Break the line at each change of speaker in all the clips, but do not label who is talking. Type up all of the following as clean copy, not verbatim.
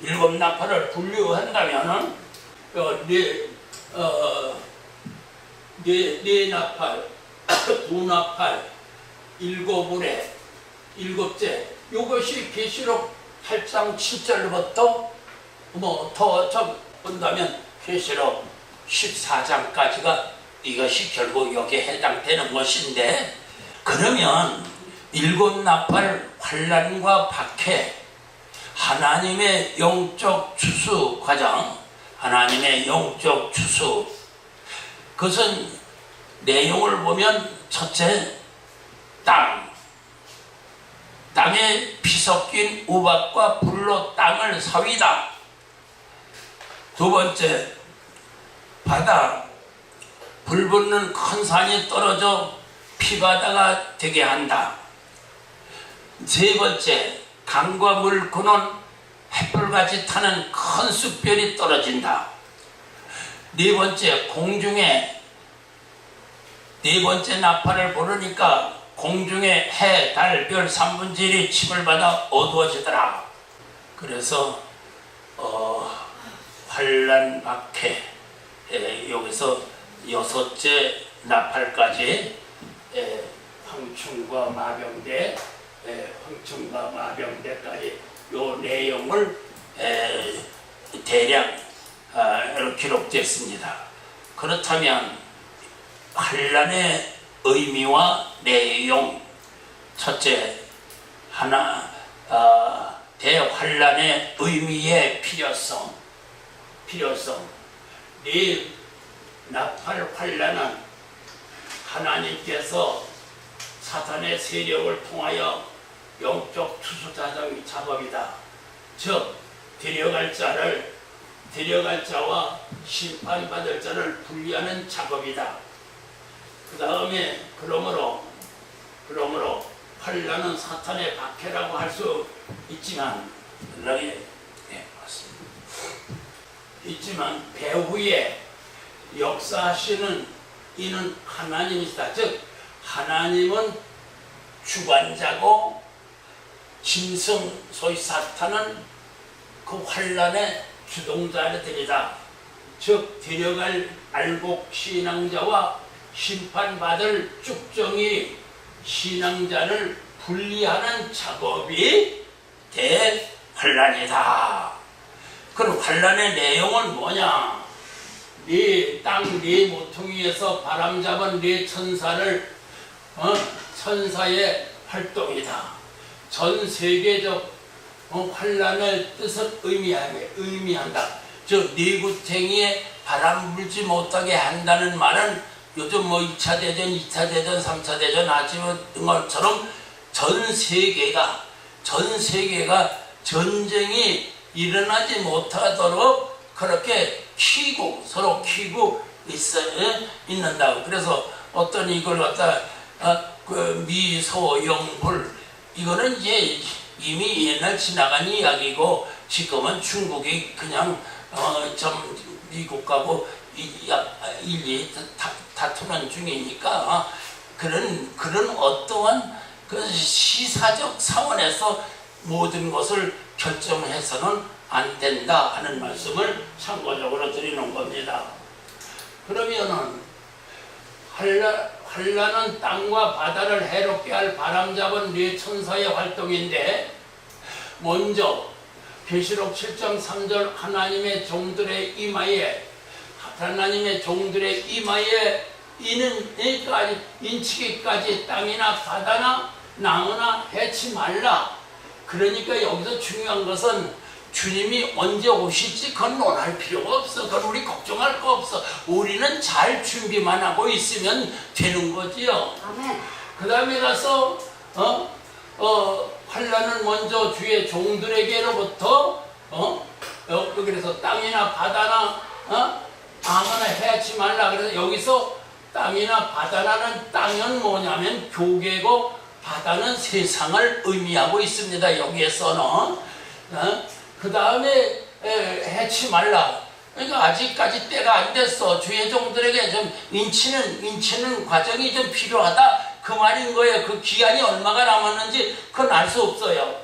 일곱 나팔을 분류한다면은 네 나팔, 두 나팔, 일곱울에 일곱째, 이것이 계시록 8장 7절부터 더 본다면 계시록 14장까지가 이것이 결국 여기에 해당되는 것인데, 그러면 일곱 나팔 환난과 박해, 하나님의 영적 추수 과정, 하나님의 영적 추수, 그것은 내용을 보면 첫째, 땅에 피 섞인 우박과 불로 땅을 사위다. 두 번째, 바다, 불 붙는 큰 산이 떨어져 피바다가 되게 한다. 세 번째, 강과 물 구는 햇불같이 타는 큰 쑥별이 떨어진다. 네 번째, 공중에 네 번째 나팔을 부르니까 공중에 해, 달, 별 3분의 1이 침을 받아 어두워지더라. 그래서 환난 박해, 여기서 여섯째 나팔까지 황충과 마병대, 황충과 마병대까지 요 내용을 대략 기록됐습니다. 그렇다면 환난의 의미와 내용, 첫째, 대환난의 의미의 필요성. 이 나팔 환난은 하나님께서 사탄의 세력을 통하여 영적 추수 작업이다. 즉, 데려갈 자와 심판받을 자를 분리하는 작업이다. 그 다음에 그러므로 환난은 사탄의 박해라고 할 수 있지만, 배후에 역사하시는 이는 하나님이시다. 즉, 하나님은 주관자고 짐승, 소위 사탄은 그 환난의 주동자들이다. 즉, 데려갈 알곡 신앙자와 심판받을 쭉정이 신앙자를 분리하는 작업이 대환난이다. 그럼 환난의 내용은 뭐냐? 네 땅, 네 모퉁이에서 바람 잡은 네 천사를 천사의 활동이다. 전 세계적 환난의 뜻을 의미한다. 즉, 네 구탱이에 바람 불지 못하게 한다는 말은 요즘 2차 대전, 2차 대전, 3차 대전 아시는 것처럼 전 세계가 전쟁이 일어나지 못하도록 그렇게 서로 키고 있는다고. 그래서 어떤 이걸 갖다 미소영불, 이거는 이제 이미 옛날 지나간 이야기고, 지금은 중국이 그냥 미국하고 일리 다투는 중이니까 그런 어떠한 그 시사적 차원에서 모든 것을 결정해서는 안 된다 하는 말씀을 참고적으로 드리는 겁니다. 그러면은 환난은 땅과 바다를 해롭게 할 바람 잡은 네 천사의 활동인데, 먼저 계시록 7장 3절 하나님의 종들의 이마에 이는 인치기까지 땅이나 바다나 나무나 해치 말라. 그러니까 여기서 중요한 것은 주님이 언제 오실지 그건 논할 필요가 없어. 그건 우리 걱정할 거 없어. 우리는 잘 준비만 하고 있으면 되는 거지요.
아멘.
그 다음에 가서 환난은 먼저 주의 종들에게로부터 그래서 땅이나 바다나 아무나 해치 말라. 그래서 여기서 땅이나 바다라는 땅은 뭐냐면 교계고, 바다는 세상을 의미하고 있습니다. 여기에서는 그 다음에 해치 말라. 그러니까 아직까지 때가 안 됐어. 주의 종들에게 좀 인치는 과정이 좀 필요하다, 그 말인 거예요. 그 기간이 얼마가 남았는지 그건 알 수 없어요.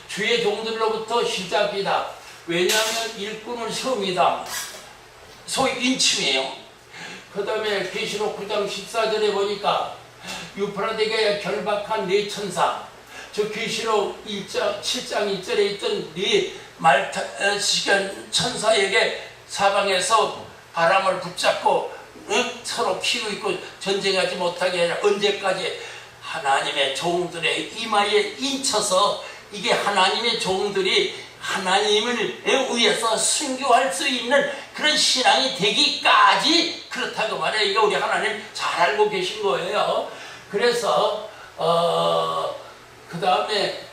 주의 종들로부터 시작이다. 왜냐하면 일꾼을 세웁니다. 소위 인침이에요. 그 다음에 계시록 9장 14절에 보니까 유프라데가 결박한 네 천사, 저 계시록 7장 1절에 있던 네 말타시견 천사에게 사방에서 바람을 붙잡고 서로 키우고 있고 전쟁하지 못하게 하라. 언제까지? 하나님의 종들의 이마에 인쳐서 이게 하나님의 종들이 하나님을 위해서 순교할 수 있는 그런 신앙이 되기까지 그렇다고 말해요. 이거 우리 하나님 잘 알고 계신 거예요. 그래서 그 다음에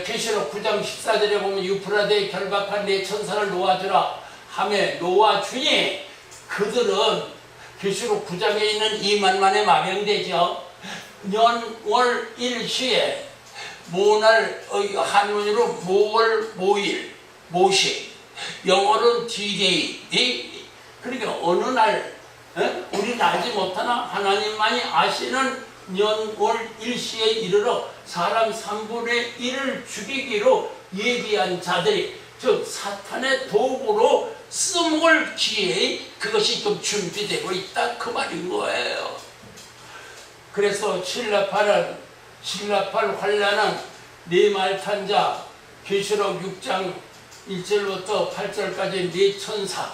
계시록 9장 14절에 보면 유프라데에 결박한 네 천사를 놓아주라 하며 놓아주니 그들은 계시록 9장에 있는 2만만의 마병되죠. 년월 일시에 모날 한문으로 모월 모일 모시 영어로는 D-Day. 그러니까 어느 날 우리는 알지 못하나 하나님만이 아시는 년월 일시에 이르러 사람 3분의 1을 죽이기로 예비한 자들이, 즉 사탄의 도구로 쓰먹을 기회에 그것이 좀 준비되고 있다 그 말인 거예요. 그래서 신라팔 환란은 네 말탄 자, 계시록 6장 1절부터 8절까지 네 천사.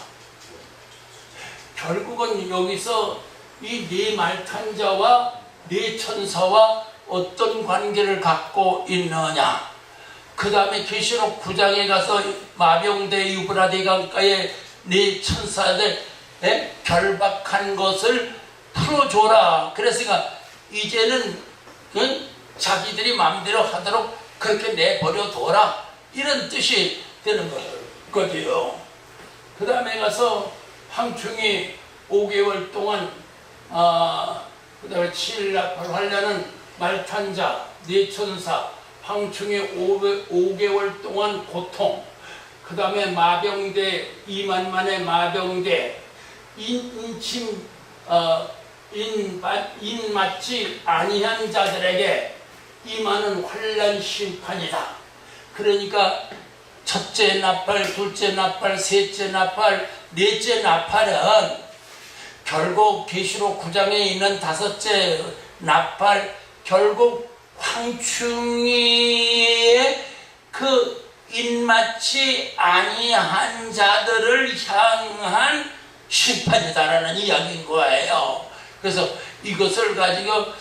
결국은 여기서 이 네 말탄 자와 네 천사와 어떤 관계를 갖고 있느냐. 그 다음에 계시록 9장에 가서 마병대 유브라데 강가에 네 천사들 결박한 것을 풀어줘라. 그랬으니까 이제는 자기들이 마음대로 하도록 그렇게 내버려둬라, 이런 뜻이 되는 거지요. 그 다음에 가서 황충이 5개월 동안 그 다음에 7날 환란은 말탄자, 네 천사, 황충이 5개월 동안 고통, 그 다음에 마병대, 2만만의 마병대, 인맞지 아니한 자들에게 임하는 환란 심판이다. 그러니까 첫째 나팔, 둘째 나팔, 셋째 나팔, 넷째 나팔은 결국 계시록 9장에 있는 다섯째 나팔, 결국 황충이의 그 인맞지 아니한 자들을 향한 심판이다라는 이야기인 거예요. 그래서 이것을 가지고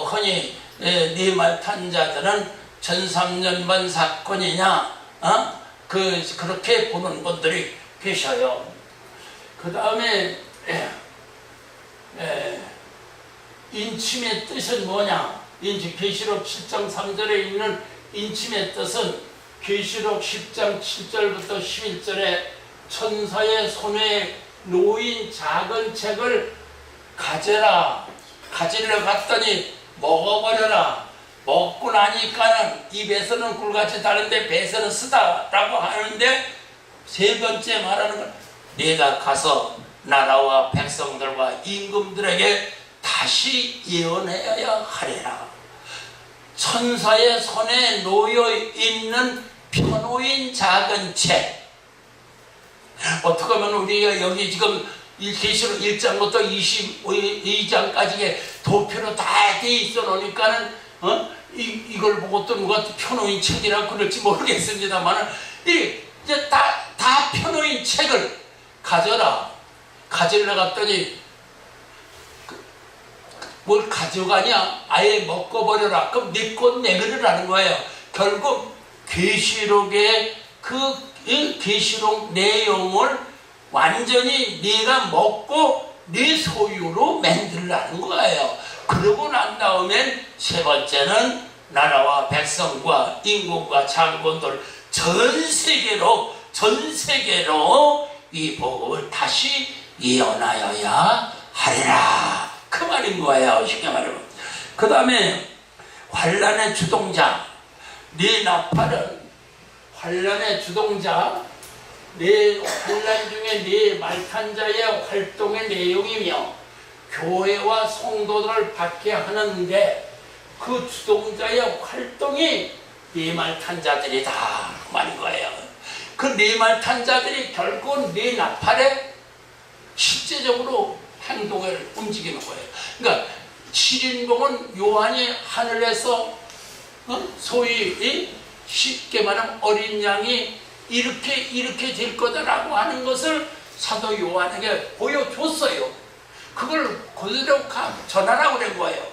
흔히 네 말 탄 자들은 1300년 사건이냐 그렇게 보는 분들이 계셔요. 그 다음에 인침의 뜻은 뭐냐? 계시록 7장 3절에 있는 인침의 뜻은 계시록 10장 7절부터 11절에 천사의 손에 놓인 작은 책을 가지러 갔더니 먹어버려라. 먹고 나니까는 입에서는 꿀같이 다른데 배에서는 쓰다라고 하는데, 세 번째 말하는 건 내가 가서 나라와 백성들과 임금들에게 다시 예언해야 하리라. 천사의 손에 놓여 있는 펴놓인 작은 책. 어떻게 하면 우리가 여기 지금 계시록 1장부터 22장까지의 도표로 다 돼 있어 놓으니까는 이걸 보고 또 누가 펴놓인 책이라고 그럴지 모르겠습니다만, 이제 다 펴놓인 책을 가지러 갔더니 뭘 가져가냐? 아예 먹어버려라. 그럼 네 것 내그르라는 거예요. 결국 계시록의 계시록 내용을 완전히 네가 먹고 네 소유로 만들라는 거예요. 그러고 난 다음엔 세 번째는 나라와 백성과 임금과 장군들 전 세계로 이 복음을 다시 예언하여야 하리라, 그 말인 거예요. 쉽게 말하면. 그 다음에 환란의 주동자 네 나팔은 환란의 주동자, 네 환란 중에 네 말탄자의 활동의 내용이며 교회와 성도들을 받게 하는데 그 주동자의 활동이 네 말탄자들이다 말인 거예요. 그 네 말 탄 자들이 결국은 네 나팔에 실제적으로 행동을 움직이는 거예요. 그러니까 7인봉은 요한이 하늘에서 소위 쉽게 말하면 어린 양이 이렇게 될 거다라고 하는 것을 사도 요한에게 보여줬어요. 그걸 그대로 전하라고 그런 거예요.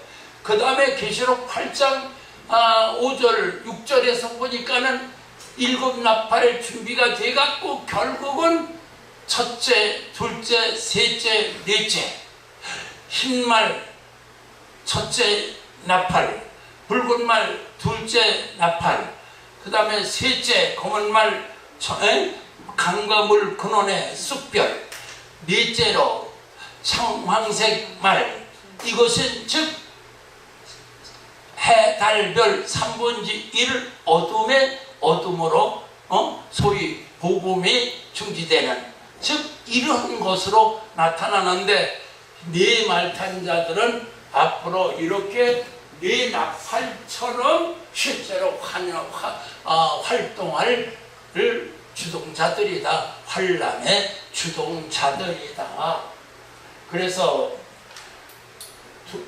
그 다음에 계시록 8장 5절 6절에서 보니까는 7 나팔의 준비가 돼갖고 결국은 첫째, 둘째, 셋째, 넷째 흰말 첫째 나팔, 붉은 말 둘째 나팔, 그 다음에 셋째 검은 말 강과 물 근원의 쑥별, 넷째로 청황색 말, 이것은 즉 해, 달, 별 3분의 1 어둠으로 소위 복음이 중지되는, 즉 이런 것으로 나타나는데, 네 말탄 자들은 앞으로 이렇게 네 나팔처럼 실제로 활동할 주동자들이다. 환란의 주동자들이다. 그래서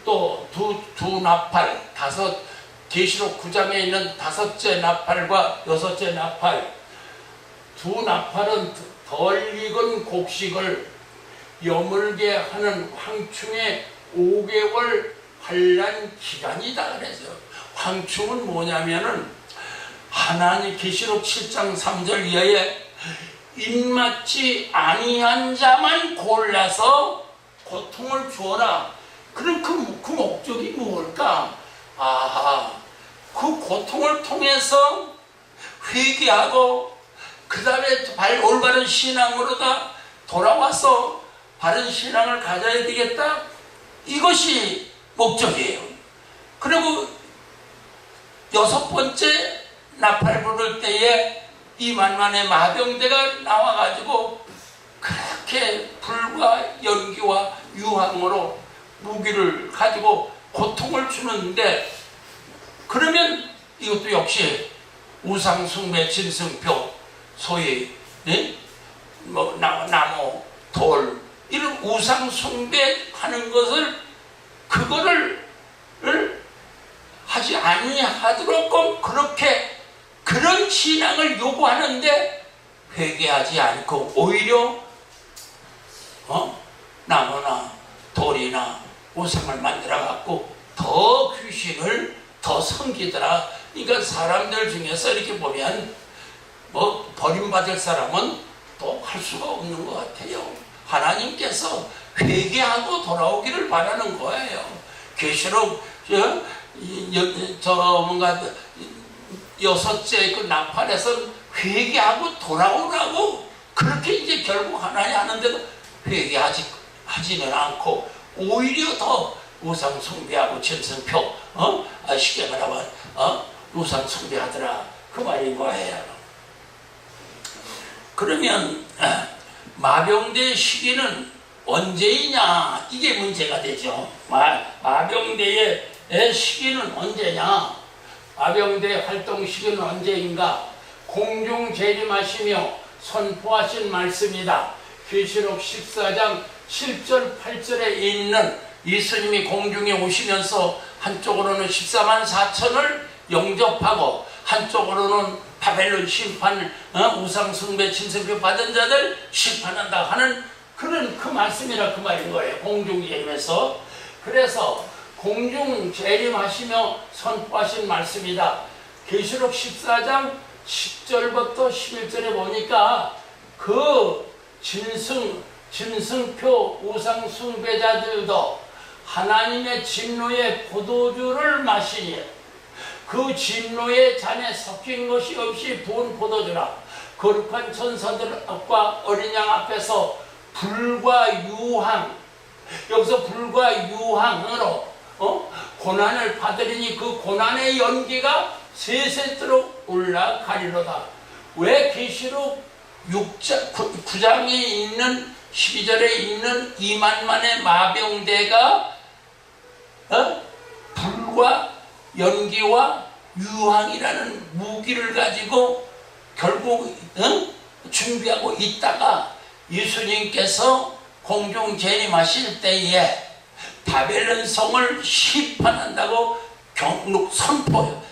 또 두 나팔, 계시록 9장에 있는 5째 나팔과 6째 나팔, 두 나팔은 덜 익은 곡식을 여물게 하는 황충의 5개월 환란 기간이다 그래서, 황충은 뭐냐면은 하나님 계시록 7장 3절 이하에 입맞지 아니한 자만 골라서 고통을 주어라. 그럼 그 목적이 뭘까? 그 고통을 통해서 회개하고 그 다음에 올바른 신앙으로다 돌아와서 바른 신앙을 가져야 되겠다. 이것이 목적이에요. 그리고 6번째 나팔 부를 때에 이 만만의 마병대가 나와가지고 그렇게 불과 연기와 유황으로 무기를 가지고 고통을 주는데, 그러면 이것도 역시 우상숭배 짐승표, 소위 나무, 돌 이런 우상숭배하는 것을 그거를 하지 아니하도록 그렇게 그런 신앙을 요구하는데, 회개하지 않고 오히려 나무나 돌이나 우상을 만들어 갖고 더 귀신을 더 섬기더라. 그러니까 사람들 중에서 이렇게 보면 버림받을 사람은 또 할 수가 없는 것 같아요. 하나님께서 회개하고 돌아오기를 바라는 거예요. 계시록 6째 그 나팔에서 회개하고 돌아오라고 그렇게 이제 결국 하나님 하는데도 회개하지는 않고 오히려 더 우상 숭배하고 짐승표 쉽게 말하면 우상 숭배하더라 그 말인 거예요. 그러면 마병대 시기는 언제이냐, 이게 문제가 되죠. 마병대의 시기는 언제냐, 마병대 활동 시기는 언제인가? 공중 재림하시며 선포하신 말씀이다. 계시록 14장 7절 8절에 있는 예수님이 공중에 오시면서 한쪽으로는 14만 4천을 영접하고 한쪽으로는 바벨론 심판, 우상 숭배 짐승표 받은 자들 심판한다 하는 그런 그 말씀이라 그 말인 거예요. 공중 재림에서. 그래서 공중 재림하시며 선포하신 말씀이다. 계시록 14장 10절부터 11절에 보니까 그 짐승표 우상 숭배자들도 하나님의 진노의 포도주를 마시니 그 진노의 잔에 섞인 것이 없이 부은 포도주라. 거룩한 천사들과 어린 양 앞에서 불과 유황, 여기서 불과 유황으로 고난을 받으리니 그 고난의 연기가 세세토록 올라가리로다. 왜 계시록 9장에 있는 12절에 있는 2만만의 마병대가 불과 연기와 유황이라는 무기를 가지고 결국 준비하고 있다가 예수님께서 공중 재림하실 때에 바벨론 성을 심판한다고 경록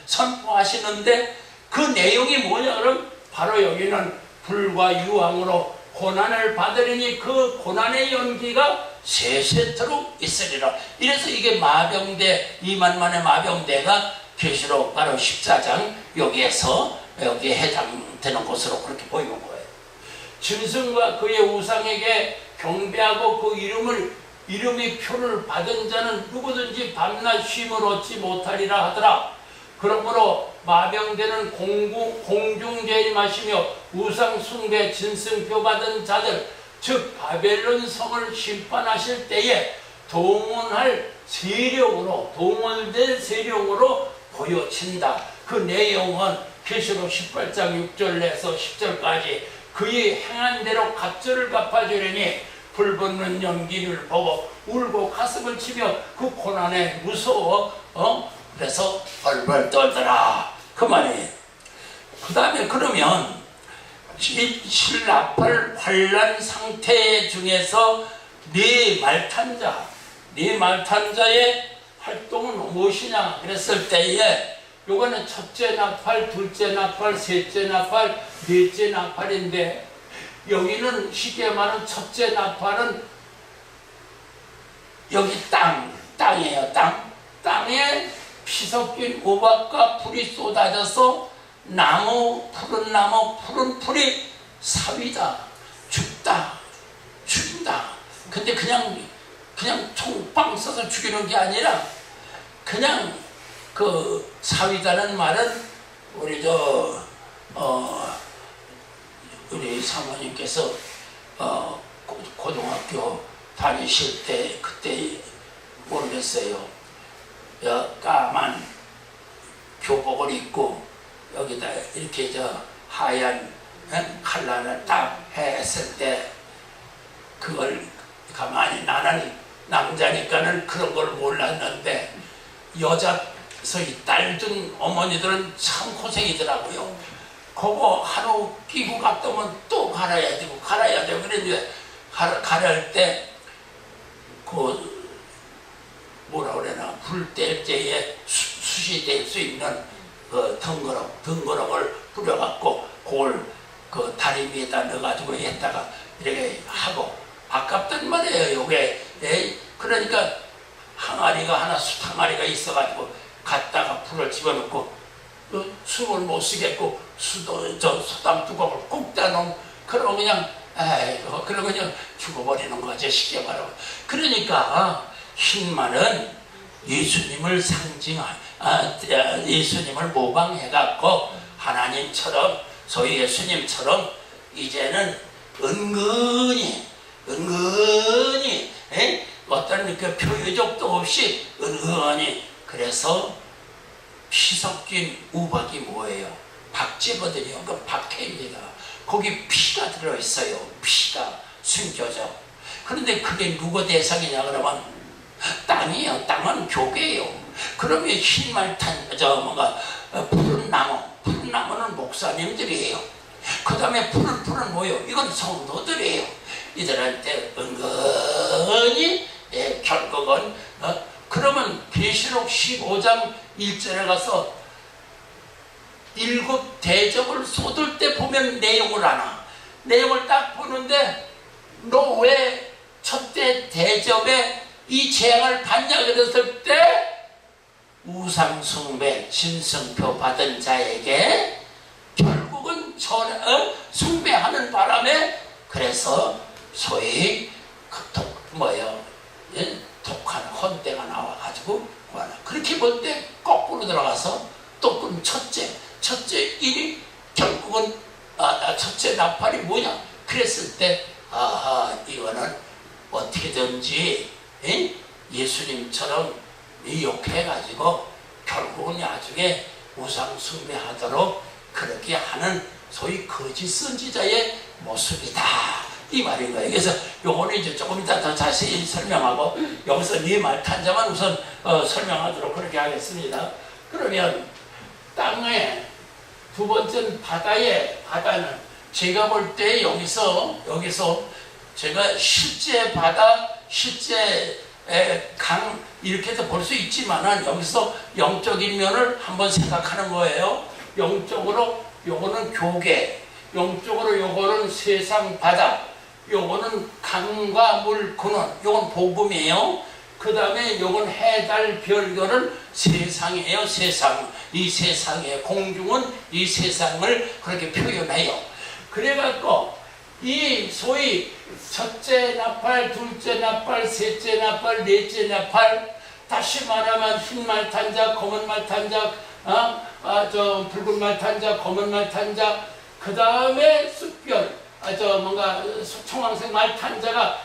선포하시는데 그 내용이 뭐냐 그럼 바로 여기는 불과 유황으로 고난을 받으리니 그 고난의 연기가 세세토록 있으리라. 이래서 이게 마병대 2만만의 마병대가 계시록 바로 14장 여기에서 여기에 해당되는 것으로 그렇게 보이는 거예요. 짐승과 그의 우상에게 경배하고 그 이름이 표를 받은 자는 누구든지 밤낮 쉼을 얻지 못하리라 하더라. 그러므로 마병대는 공중재림하시며 우상 숭배 짐승표 받은 자들 즉 바벨론 성을 심판하실 때에 동원된 세력으로 보여진다. 그 내용은 계시록 18장 6절에서 10절까지 그의 행한 대로 갑절을 갚아주려니 불붙는 연기를 보고 울고 가슴을 치며 그 고난에 무서워 그래서 벌벌 떨더라 그 말이에요. 그 다음에 그러면 실나팔 환란 상태 중에서 네 말탄자의 활동은 무엇이냐 그랬을 때에 요거는 첫째 나팔, 둘째 나팔, 셋째 나팔, 넷째 나팔인데 여기는 쉽게 말하면 첫째 나팔은 여기 땅이에요. 땅에 피 섞인 우박과 불이 쏟아져서 푸른 풀이 사위다, 죽인다. 근데 그냥 총빵 써서 죽이는 게 아니라 그냥 그 사위다는 말은 우리 사모님께서 고등학교 다니실 때 그때 모르겠어요. 까만 교복을 입고 여기다 이렇게 하얀 칼라를 딱 했을 때 그걸 가만히 나는 남자니까는 그런 걸 몰랐는데 여자서이 딸 둔 어머니들은 참 고생이더라고요. 그거 하루 끼고 갔다 오면 또 갈아야 되고 그랬는데 갈아할 때 그 뭐라 그래나 불 뗄 때에 숯이 될 수 있는 그 덩그럭을 뿌려갖고 그걸 그 다리 위에다 넣어가지고 했다가 이렇게 하고 아깝단 말이에요. 요게 그러니까 숯 항아리가 있어가지고 갔다가 불을 집어넣고 숨을 못 쉬겠고 소담 뚜껑을 꾹 닫아놓으면 그러고 그러고 그냥 죽어버리는 거죠. 쉽게 말하면. 그러니까 흰말은 예수님을 예수님을 모방해갖고 하나님처럼 소위 예수님처럼 이제는 은근히 어떤 그 표유적도 없이 은근히 그래서 피 섞인 우박이 뭐예요? 박제거든요. 그 박해입니다. 거기 피가 들어있어요. 피가 숨겨져. 그런데 그게 누구 대상이냐 그러면 땅이에요. 땅은 교계예요. 그러면 푸른 나무는 목사님들이에요. 그 다음에 푸른 뭐예요? 이건 성도들이에요. 이들한테 은근히 결국은 그러면 계시록 15장 1절에 가서 7 대접을 쏟을 때 보면 내용을 아나. 내용을 딱 보는데 너 왜 첫째 대접에 이 재앙을 받냐 그랬을 때 우상숭배 짐승표 받은 자에게 결국은 숭배하는 바람에 그래서 소위 독한 헌때가 나와가지고 그렇게 볼 때 거꾸로 들어가서 또 그럼 첫째 일이 결국은 첫째 나팔이 뭐냐 그랬을 때 이거는 어떻게든지 예수님처럼 미혹해가지고 결국은 나중에 우상 숭배하도록 그렇게 하는 소위 거짓 선지자의 모습이다 이 말인 거예요. 그래서 요거는 이제 조금 이따 더 자세히 설명하고 여기서 네 말탄자만 우선 설명하도록 그렇게 하겠습니다. 그러면 땅에 두 번째는 바다는 제가 볼 때 여기서 제가 실제 바다, 실제 강 이렇게도 볼 수 있지만은 여기서 영적인 면을 한번 생각하는 거예요. 영적으로 요거는 교계, 영적으로 요거는 세상 바다, 요거는 강과 물 근원, 요건 복음이에요. 그 다음에 요건 해, 달, 별, 요는 세상이에요. 세상. 이 세상에 공중은 이 세상을 그렇게 표현해요. 그래갖고 이 소위 첫째 나팔, 둘째 나팔, 셋째 나팔, 넷째 나팔, 다시 말하면 흰 말탄자, 검은 말탄자, 붉은 말탄자, 검은 말탄자, 그 다음에 숯별, 청황색 말탄자가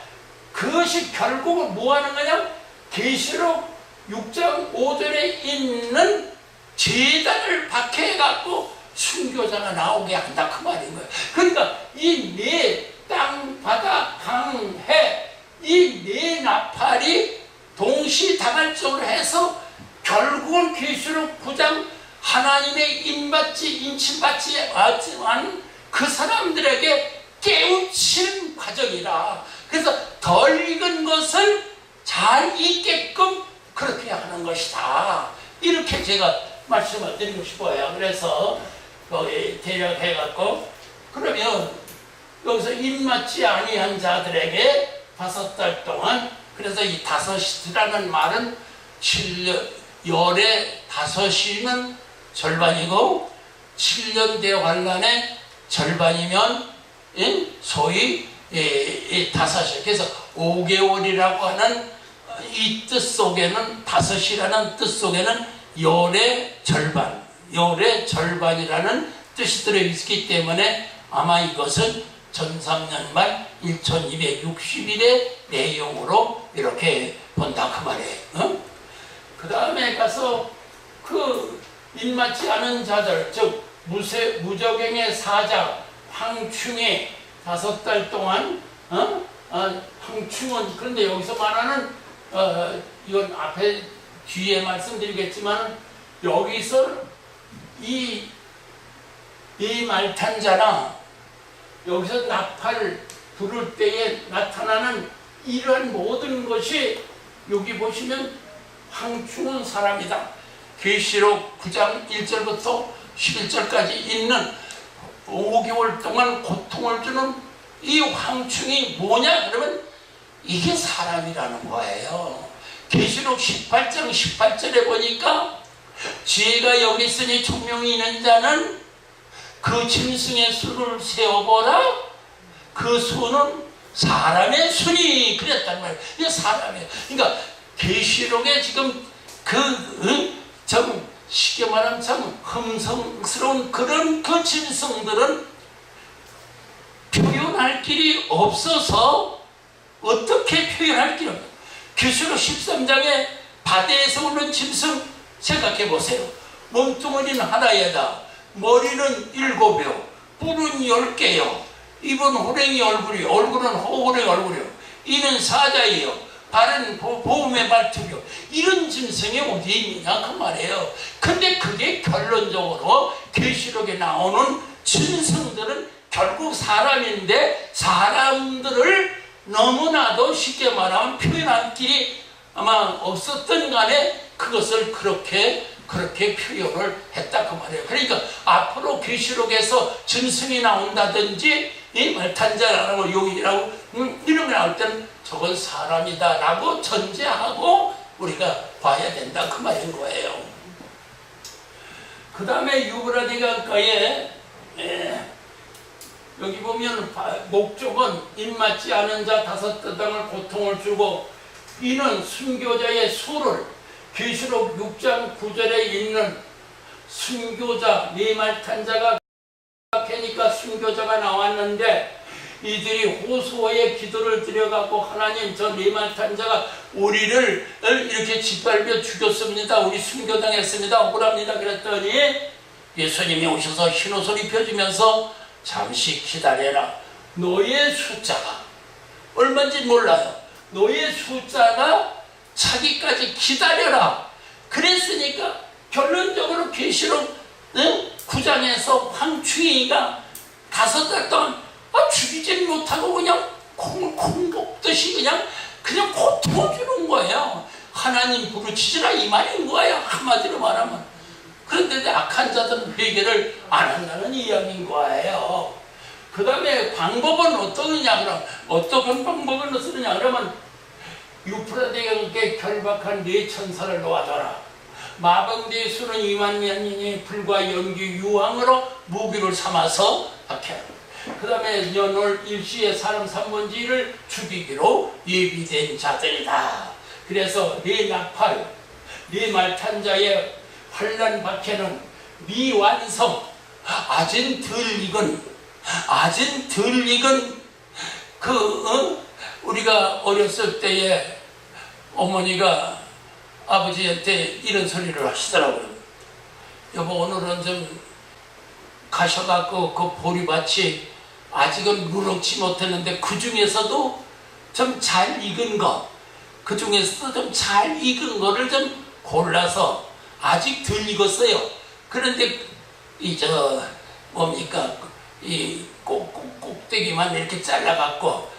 그것이 결국은 뭐 하는 거냐? 계시록 6장 5절에 있는 제단을 박해해갖고 순교자가 나오게 한다 그 말인 거예요. 그러니까 이 네 땅, 바다, 강, 해 이 네 나팔이 동시다발적으로 해서 결국은 계시록 9장 하나님의 인침받지 않은 그 사람들에게 깨우치는 과정이라. 그래서 덜 익은 것을 잘 익게끔 그렇게 하는 것이다. 이렇게 제가 말씀을 드리고 싶어요. 그래서 거기 대략해갖고 그러면 여기서 입맞지 아니한 자들에게 5달 동안, 그래서 이 5이라는 말은 7년, 열의 5이면 절반이고 7년 대환란의 절반이면 소위 5이에요. 그래서 5개월이라고 하는 이 뜻 속에는 5이라는 뜻 속에는 열의 절반, 열의 절반이라는 뜻이 들어있기 때문에 아마 이것은 전삼년 말 1260일의 내용으로 이렇게 본다 그 말이에요. 그 다음에 가서 그 입맞지 않은 자들, 즉 무적행의 사자 황충이 5달 동안 황충은, 그런데 여기서 말하는 이건 앞에 뒤에 말씀드리겠지만 여기서 이 말탄자나 여기서 나팔 부를 때에 나타나는 이러한 모든 것이 여기 보시면 황충은 사람이다. 계시록 9장 1절부터 11절까지 있는 5개월 동안 고통을 주는 이 황충이 뭐냐? 그러면 이게 사람이라는 거예요. 계시록 18장 18절에 보니까 지혜가 여기 있으니 총명이 있는 자는 그 짐승의 수를 세어보라. 그 수는 사람의 수니 그랬단 말이에요. 이게 사람이에요. 그러니까 계시록에 지금 좀 쉽게 말하면 참 흠성스러운 그런 그 짐승들은 표현할 길이 없어서 어떻게 표현할 길이 없어요. 계시록 13장에 바다에서 오는 짐승 생각해 보세요. 몸뚱어리는 하나에다 머리는 7여, 뿔은 10개요. 입은 호랭이 얼굴이요. 얼굴은 호랭이 얼굴이요. 이는 사자예요. 발은 보험의 발톱이요. 이런 짐승이 어디 있느냐 그 말이에요. 근데 그게 결론적으로 계시록에 나오는 짐승들은 결국 사람인데 사람들을 너무나도 쉽게 말하면 표현할 길이 아마 없었던 간에 그것을 그렇게 표현을 했다 그 말이에요. 그러니까 앞으로 계시록에서 짐승이 나온다든지 이 말탄자라고 용이라고 이런 게 나올 때는 저건 사람이다 라고 전제하고 우리가 봐야 된다 그 말인 거예요. 그 다음에 유브라디강가에 여기 보면 목적은 입맞지 않은 자 5대당을 고통을 주고 이는 순교자의 수를 계시록 6장 9절에 있는 순교자 네말탄자가 캐니까 순교자가 나왔는데 이들이 호소의 기도를 드려갖고 하나님 저 네말탄자가 우리를 이렇게 짓밟아 죽였습니다. 우리 순교당했습니다. 억울합니다. 그랬더니 예수님이 오셔서 흰옷을 입혀주면서 잠시 기다려라. 너의 숫자가 얼마인지 몰라요. 너의 숫자가 차기까지 기다려라. 그랬으니까 결론적으로 계시록 9장에서 황충이가 5달 동안 죽이지 못하고 그냥 콩 먹듯이 그냥 고통을 주는 거예요. 하나님 부르짖으라 이 말인 거예요. 한마디로 말하면. 그런데 악한 자들은 회개를 안 한다는 이야기인 거예요. 그 다음에 방법은 어떠느냐 그럼 어떤 방법을 쓰느냐 그러면 유프라데에게 결박한 4천사를 놓아줘라. 마병대의 수는 2만 년이니 불과 연기 유황으로 무기를 삼아서 박해라. 그 다음에 연월 일시에 사람 3분의 1을 죽이기로 예비된 자들이다. 그래서 네 나팔, 네 말탄자의 환란 박해는 미완성, 아직 덜 익은 우리가 어렸을 때에 어머니가 아버지한테 이런 소리를 하시더라고요. 여보, 오늘은 좀 가셔갖고 그 보리밭이 아직은 누렁지 못했는데 그 중에서도 좀 잘 익은 거, 그 중에서도 좀 잘 익은 거를 좀 골라서 아직 덜 익었어요. 그런데 이 꼭대기만 이렇게 잘라갖고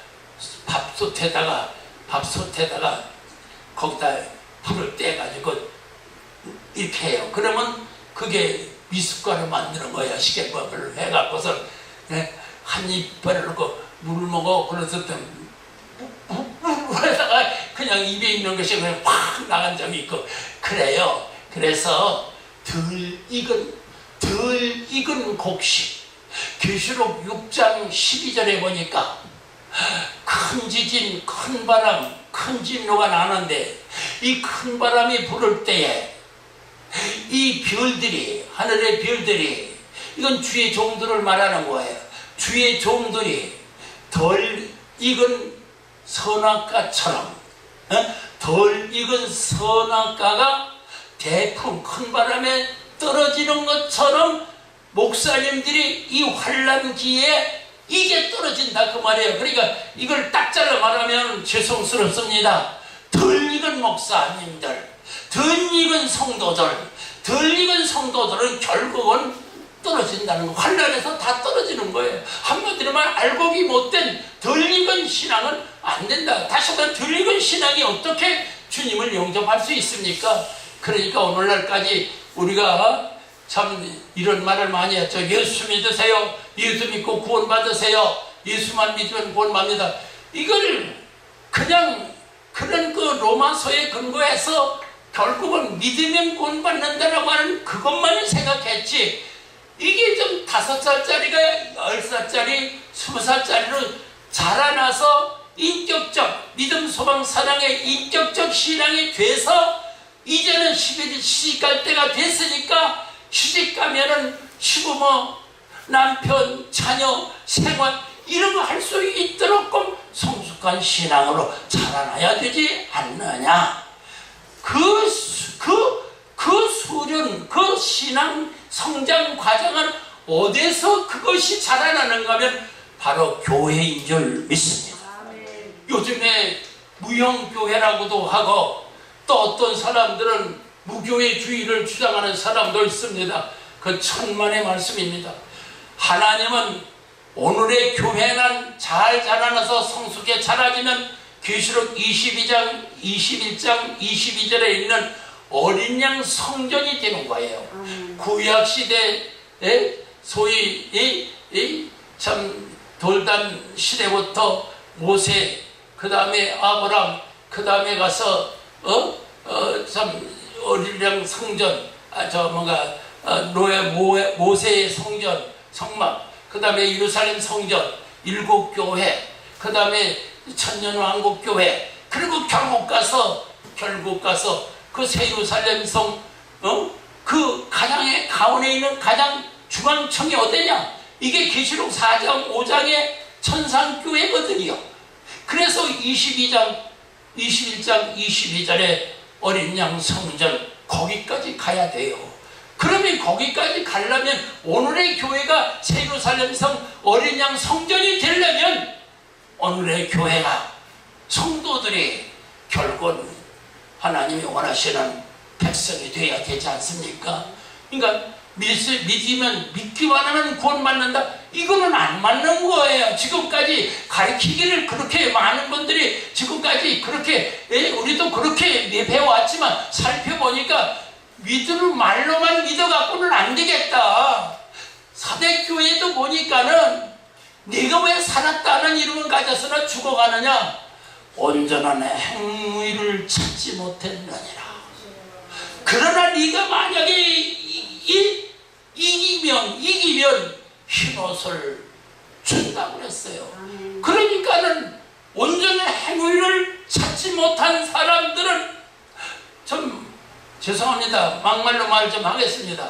밥솥에다가 거기다 불을 떼가지고 이렇게 해요. 그러면 그게 미숫가루 만드는 거야. 시계밥을 해갖고서 한 입을 넣고 물을 먹어. 그래서 물에다가 그냥 입에 있는 것이 그냥 확 나간 적이 있고 그래요. 그래서 덜 익은 곡식, 계시록 6장 12절에 보니까 큰 지진, 큰 바람, 큰 진노가 나는데 이 큰 바람이 불을 때에 이 별들이, 하늘의 별들이, 이건 주의 종들을 말하는 거예요. 주의 종들이 덜 익은 선악과처럼, 덜 익은 선악과가 대풍 큰 바람에 떨어지는 것처럼 목사님들이 이 환란기에 이게 떨어진다 그 말이에요. 그러니까 이걸 딱 잘라 말하면 죄송스럽습니다. 덜 익은 목사님들, 덜 익은 성도들은 결국은 떨어진다는 거. 환란에서 다 떨어지는 거예요. 한마디로 말 알곡이 못된 덜 익은 신앙은 안 된다. 다시 한번 덜 익은 신앙이 어떻게 주님을 영접할 수 있습니까? 그러니까 오늘날까지 우리가 참 이런 말을 많이 했죠. 예수 믿으세요. 예수 믿고 구원 받으세요. 예수만 믿으면 구원 받는다. 이걸 그냥 그런 그 로마서에 근거해서 결국은 믿으면 구원 받는다라고 하는 그것만을 생각했지. 이게 좀 5살짜리가 10살짜리, 20살짜리로 자라나서 인격적 믿음, 소망, 사랑의 인격적 신앙이 돼서 이제는 시집갈 때가 됐으니까 시집가면은 시부모, 남편, 자녀, 생활 이런 거 할 수 있도록 성숙한 신앙으로 자라나야 되지 않느냐. 그 수련, 그 신앙 성장 과정은 어디서 그것이 자라나는가 하면 바로 교회인 줄 믿습니다. 요즘에 무형교회라고도 하고 또 어떤 사람들은 무교회주의를 주장하는 사람도 있습니다. 그 천만의 말씀입니다. 하나님은 오늘의 교회는 잘 자라나서 성숙해 자라지면 계시록 22장, 21장, 22절에 있는 어린 양 성전이 되는 거예요. 구약시대에 소위 참 돌단 시대부터 모세, 그 다음에 아브람, 그 다음에 가서 참 어린 양 성전, 모세의 성전, 성막, 그 다음에 예루살렘 성전, 7교회, 그 다음에 천년왕국교회, 그리고 결국 가서 그 새 예루살렘 성, 그 가장의 가운데 있는 가장 중앙청이 어디냐? 이게 계시록 4장, 5장의 천상교회거든요. 그래서 22장, 21장, 22절에 어린 양 성전, 거기까지 가야 돼요. 그러면 거기까지 가려면 오늘의 교회가 새 예루살렘 성 어린 양 성전이 되려면 오늘의 교회가 성도들이 결국은 하나님이 원하시는 백성이 되어야 되지 않습니까? 그러니까 믿으면 믿기만 하면 구원받는다. 이거는 안 맞는 거예요. 지금까지 가르치기를 그렇게 많은 분들이 지금까지 그렇게 우리도 그렇게 배워왔지만 살펴보니까 믿으는 말로만 믿어갖고는 안 되겠다. 사대교회도 보니까는 네가 왜 살았다는 이름을 가졌으나 죽어가느냐? 온전한 행위를 찾지 못했느니라. 그러나 네가 만약에 이기면 흰옷을 준다고 그랬어요. 그러니까는 온전한 행위를 찾지 못한 사람들은 좀 죄송합니다. 막말로 말 좀 하겠습니다.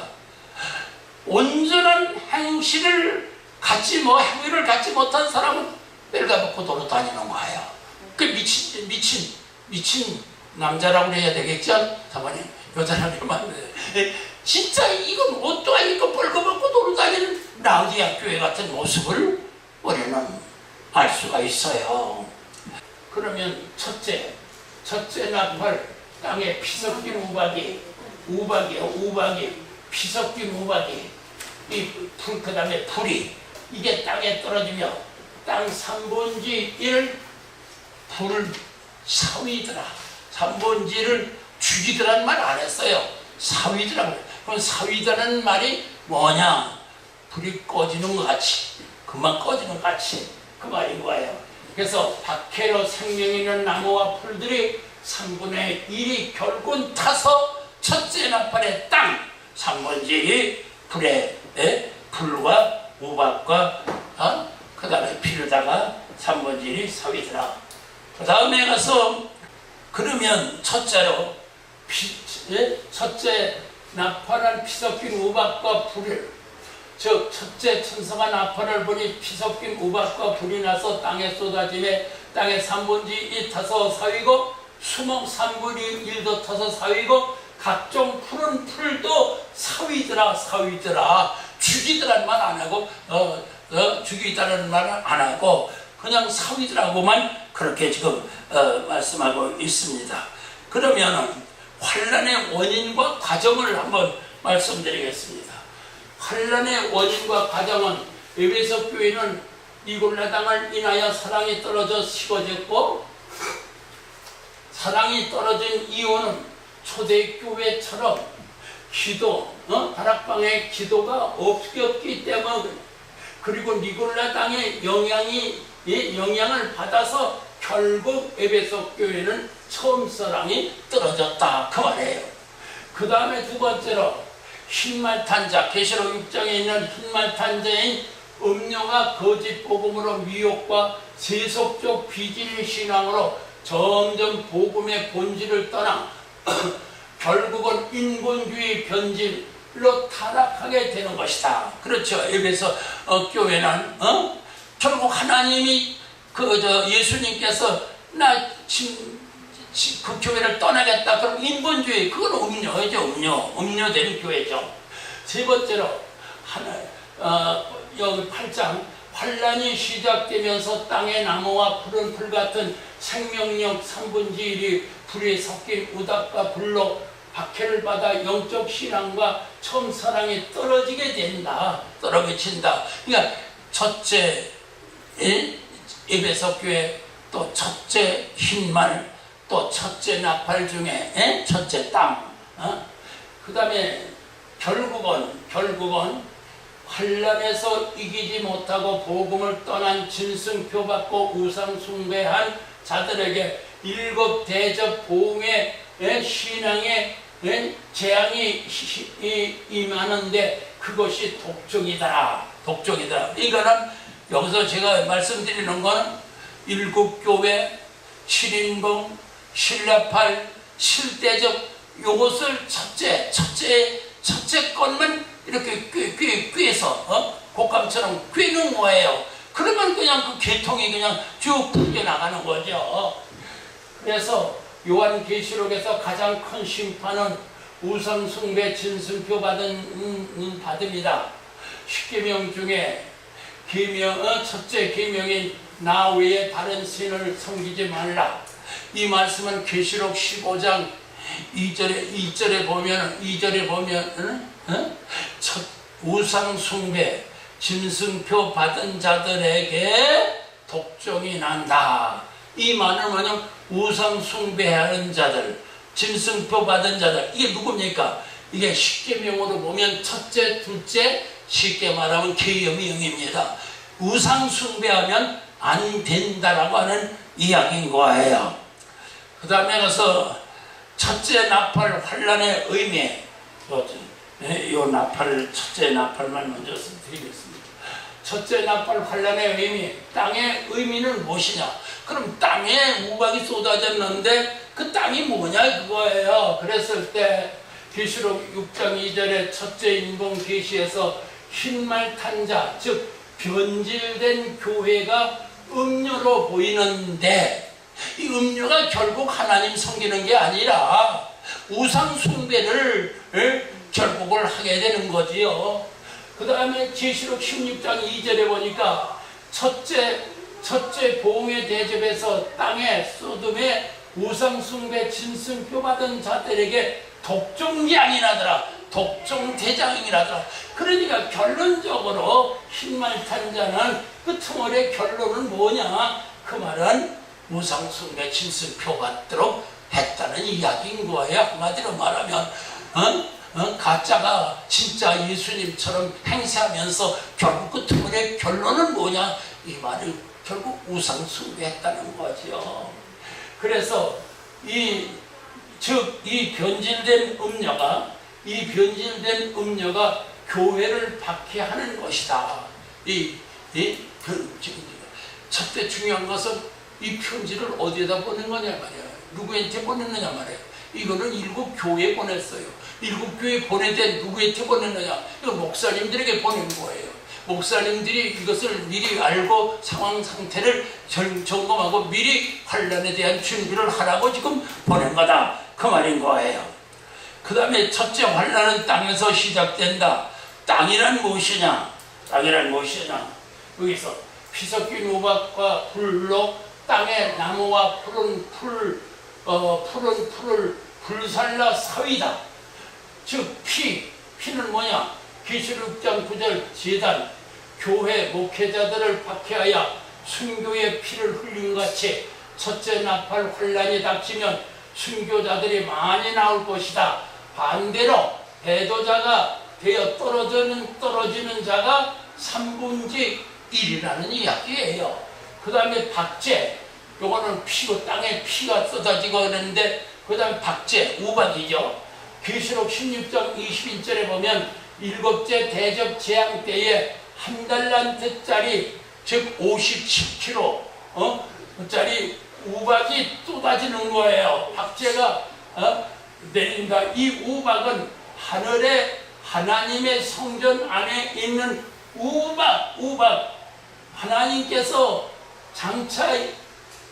온전한 행위를 갖지 못한 사람은 뺄가벗고 도로 다니는 거예요. 그 미친 남자라고 해야 되겠죠? 사모님, 여자라고 하면 진짜 이건 옷도 아니고 뻘거벗고 도로 다니는 라우디아 교회 같은 모습을 우리는 알 수가 있어요. 그러면 첫째 나팔, 땅에 피섞인 우박이 피섞인 우박이 그 다음에 불이 이게 땅에 떨어지며 땅 3분의 1 불을 사위더라. 3분의 1을 죽이더란 말 안 했어요. 사위더라. 그럼 사위더라는 말이 뭐냐? 불이 꺼지는 것 같이, 금방 꺼지는 것 같이 그 말인 거예요. 그래서 박해로 생명 있는 나무와 풀들이 3분의 1이 결국은 타서 첫째 나팔의 땅 3분의 1이 불과 우박과 그 다음에 피르다가 3분의 1이 사위더라. 그 다음에 가서 그러면 첫째 나팔은 피섞인 우박과 불을 즉 첫째 천사가 나팔을 보니 피섞인 우박과 불이 나서 땅에 쏟아지매 땅에 3분의 1이 타서 사위고 수목 3분의 1도 타서 사위고 각종 푸른 풀도 사위더라. 죽이더란 말 안 하고 죽이다라는 말은 안 하고 그냥 사위더라고만 그렇게 지금 말씀하고 있습니다. 그러면 환난의 원인과 과정을 한번 말씀드리겠습니다. 환난의 원인과 과정은 에베소 교회는 니골라 땅을 인하여 사랑이 떨어져 식어졌고 사랑이 떨어진 이유는 초대교회처럼 다락방의 기도가 없기 때문에 그리고 니골라 땅의 영향을 받아서 결국 에베소 교회는 처음 사랑이 떨어졌다 그 말이에요. 그 다음에 두 번째로 흰말탄자, 계시록 6장에 있는 흰말탄자인 음료가 거짓 복음으로 미혹과 세속적 비질 신앙으로 점점 복음의 본질을 떠나 결국은 인본주의 변질로 타락하게 되는 것이다. 그렇죠. 에베소 교회는 결국 하나님이 예수님께서 나 그 교회를 떠나겠다. 그럼 인본주의 그건 음료되는 교회죠. 세 번째로 여기 8장 환란이 시작되면서 땅의 나무와 푸른 풀 같은 생명력 3분의 1이 불에 섞인 우닥과 불로 박해를 받아 영적 신앙과 처음 사랑이 떨어지게 된다. 떨어진다. 그러니까 첫째 에베소 교회 또 첫째 흰말 또 첫째 나팔 중에 첫째 땅 그 다음에 결국은 환란에서 이기지 못하고 복음을 떠난 진승표 받고 우상 숭배한 자들에게 7 대접 보응의 신앙의 재앙이 임하는데 그것이 독종이다. 이거는 여기서 제가 말씀드리는 거는 7교회 7인봉 신라팔 7대접 요것을 첫째 것만 이렇게 꿰서 곶감처럼 꿰는 거예요. 그러면 그냥 그 계통이 그냥 쭉 풀려 나가는 거죠. 그래서 요한계시록에서 가장 큰 심판은 우상숭배 진승표 받음이다. 10계명 중에 첫째 계명인 나 외에 다른 신을 섬기지 말라. 이 말씀은 계시록 15장 2절에 보면 첫 우상 숭배 짐승표 받은 자들에게 독종이 난다. 이 말은 뭐냐면 우상 숭배하는 자들, 짐승표 받은 자들, 이게 누굽니까? 이게 십계명으로 보면 첫째, 둘째, 쉽게 말하면 계명입니다. 우상 숭배하면 안 된다라고 하는 이야기인 거예요. 그 다음에 가서 첫째 나팔 환란의 의미, 요 나팔, 첫째 나팔만 먼저 드리겠습니다. 첫째 나팔 환란의 의미, 땅의 의미는 무엇이냐? 그럼 땅에 우박이 쏟아졌는데 그 땅이 뭐냐 그거예요. 그랬을 때 계시록 6장 2절에 첫째 인공 계시에서 흰말 탄 자, 즉 변질된 교회가 음료로 보이는데 이 음료가 결국 하나님 섬기는 게 아니라 우상 숭배를 결국을 하게 되는 거지요. 그 다음에 계시록 16장 2절에 보니까 첫째 보응의 대접에서 땅에 소돔의 우상 숭배 짐승표 받은 자들에게 독종장이 나더라. 독종대장이 나더라. 그러니까 결론적으로 흰말 탄 자는 끝머리의 결론은 뭐냐? 그 말은 우상 숭배 짐승표 받도록 했다는 이야기인 거예요. 한마디로 말하면 가짜가 진짜 예수님처럼 행세하면서 결국 끝머리의 결론은 뭐냐? 이 말을 결국 우상 숭배했다는 거죠. 그래서 이 변질된 음료가 교회를 박해하는 것이다. 첫째 중요한 것은 이 편지를 어디에다 보낸 거냐 말이야. 누구한테 보냈느냐 말이야. 이거는 7 교회에 보냈어요. 7 교회에 보내되 누구한테 보냈느냐? 이거 목사님들에게 보낸 거예요. 목사님들이 이것을 미리 알고 상황 상태를 점검하고 미리 환란에 대한 준비를 하라고 지금 보낸 거다. 그 말인 거예요. 그 다음에 첫째 환란은 땅에서 시작된다. 땅이란 무엇이냐? 여기서 피섞인 우박과 불로 땅의 나무와 푸른 풀을 불살라 서이다. 즉 피는 뭐냐? 계시록 6장 9절 제단 교회 목회자들을 박해하여 순교의 피를 흘린 같이 첫째 나팔 환란이 닥치면 순교자들이 많이 나올 것이다. 반대로 배도자가 되어 떨어지는 자가 3분의 1이라는 이야기예요. 그 다음에 박제, 요거는 피고 땅에 피가 쏟아지고 그러는데 그 다음에 박제, 우박이죠. 계시록 16장 21절에 보면 7째 대접 재앙 때에 1달란트짜리 즉 57kg 짜리 우박이 쏟아지는 거예요. 박제가 내린다. 이 우박은 하늘에 하나님의 성전 안에 있는 우박 하나님께서 장차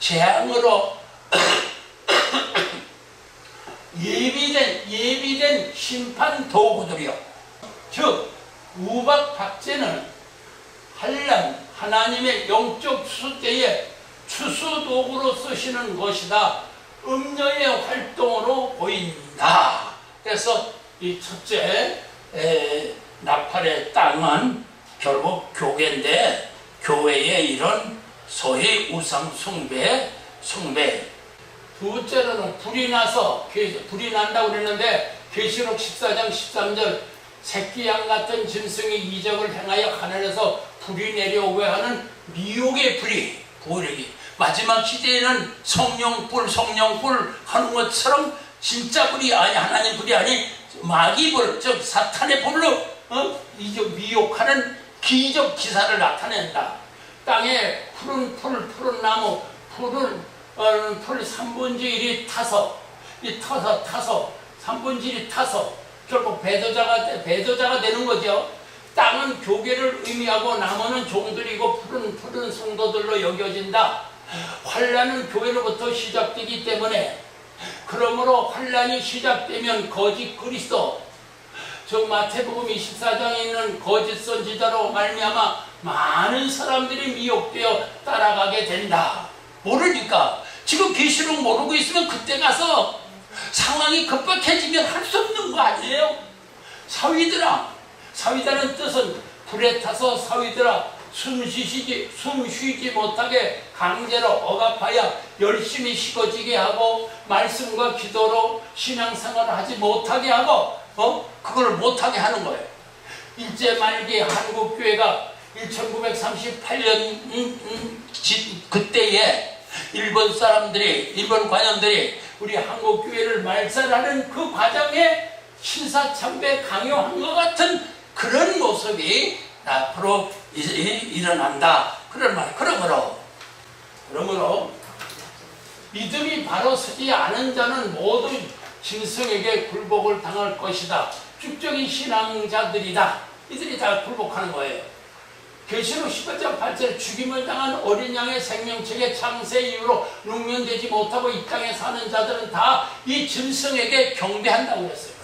재앙으로 예비된 심판 도구들이요. 즉 우박 박제는 환란 하나님의 영적 추수 때에 추수 도구로 쓰시는 것이다. 음녀의 활동으로 보인다. 그래서 이 첫째 나팔의 땅은 결국 교회인데 교회의 이런 소위 우상 숭배. 둘째로는 불이 난다고 그랬는데 계시록 14장 13절 새끼양 같은 짐승이 이적을 행하여 하늘에서 불이 내려오게 하는 미혹의 불이 마지막 시대에는 성령불 하는 것처럼 진짜 불이 아니 하나님 불이 아니 마귀불 즉 사탄의 불로 미혹하는 기적 기사를 나타낸다. 땅에 푸른 나무 풀 3분의 1이 타서 3분의 1이 타서 결국 배도자가 되는 거죠. 땅은 교계를 의미하고 나무는 종들이고 푸른 성도들로 여겨진다. 환란은 교회로부터 시작되기 때문에 그러므로 환란이 시작되면 거짓 그리스도 즉 마태복음 24장에 있는 거짓 선지자로 말미암아 많은 사람들이 미혹되어 따라가게 된다. 모르니까 지금 계시록 모르고 있으면 그때 가서 상황이 급박해지면 할 수 없는 거 아니에요? 사위다는 뜻은 불에 타서 사위들아 숨 쉬지 못하게 강제로 억압하여 열심히 식어지게 하고 말씀과 기도로 신앙생활을 하지 못하게 하고 그걸 못하게 하는 거예요. 일제 말기 한국교회가 1938년 그때에 일본 관원들이 우리 한국교회를 말살하는 그 과정에 신사참배 강요한 것 같은 그런 모습이 앞으로 일어난다. 그러므로 믿음이 바로 서지 않은 자는 모두 짐승에게 굴복을 당할 것이다. 축적인 신앙자들이다. 이들이 다 굴복하는 거예요. 계시록 18장 8절에 죽임을 당한 어린 양의 생명책의 창세 이후로 능면되지 못하고 이 땅에 사는 자들은 다 이 짐승에게 경배한다고 그랬어요.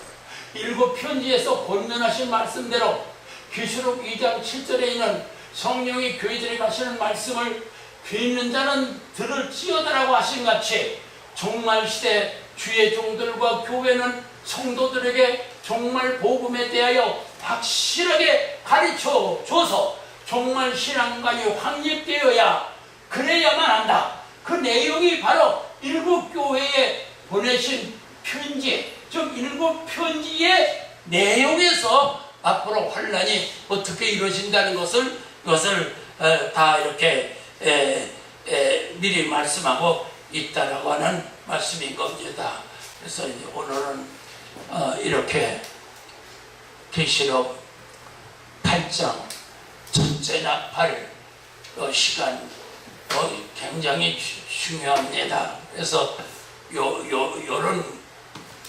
일곱 편지에서 권면하신 말씀대로 계시록 2장 7절에 있는 성령이 교회들에 가시는 말씀을 귀 있는 자는 들을지어다라고 하신 같이 종말 시대 주의 종들과 교회는 성도들에게 종말 복음에 대하여 확실하게 가르쳐 줘서 종말 신앙관이 확립되어야 그래야만 한다. 그 내용이 바로 일곱 교회에 보내신 편지, 즉 일곱 편지의 내용에서 앞으로 환란이 어떻게 이루어진다는 것을 다 이렇게 미리 말씀하고 있다라고 하는 말씀인 겁니다. 그래서 이제 오늘은 이렇게 계시록 8장 첫째 나팔 시간 굉장히 중요합니다. 그래서 요런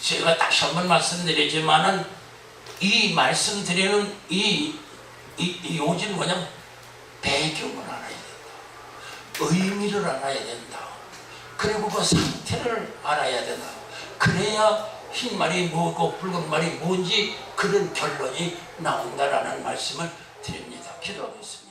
제가 다시 한번 말씀드리지만은 이 말씀드리는 이 요지는 뭐냐면 배경을 알아야 된다. 의미를 알아야 된다. 그리고 그 상태를 알아야 된다. 그래야 흰 말이 뭐고 붉은 말이 뭔지 그런 결론이 나온다라는 말씀을 드립니다. 기도하겠습니다.